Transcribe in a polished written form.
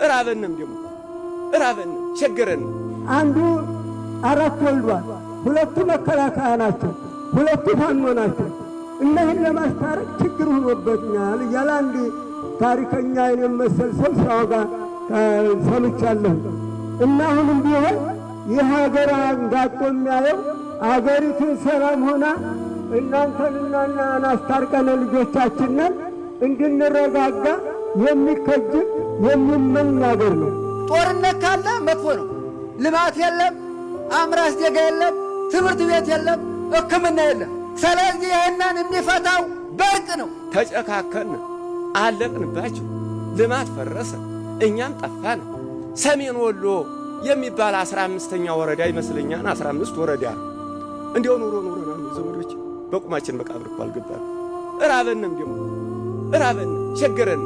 እራበንም ደግሞ እራበንም ቸገረን። አንዱ አራት ወልዷል። ሁለቱ መከላከያ ናቸው፣ ሁለቱ ፋኖ ናቸው። እነዚህን ለማስታረቅ ችግር ሆኖበኛል እያለ አንድ ታሪከኛ የኔን መሰል ሰው ሲያወጋ ሰምቻለሁ። እና አሁንም ቢሆን ይህ ሀገር አንጋጦ የሚያየው አገሪቱን ሰላም ሆና እናንተንና እኛን አስታርቀን ልጆቻችንን እንድንረጋጋ የሚከጅል የሚመኝ አገር ነው። ጦርነት ካለ መጥፎ ነው። ልማት የለም፣ አምራች ዜጋ የለም፣ ትምህርት ቤት የለም፣ ሕክምና የለም። ስለዚህ ይህንን የሚፈታው በእርቅ ነው። ተጨካከን አለቅንባቸው። ልማት ፈረሰ፣ እኛም ጠፋን። ሰሜን ወሎ የሚባል 15ኛ ወረዳ ይመስለኛል 15 ወረዳ እንዲያው ኑሮ ዘመዶች በቁማችን መቃብር እኮ አልገባንም። እራበንም ደግሞ እራበንም ቸገረን።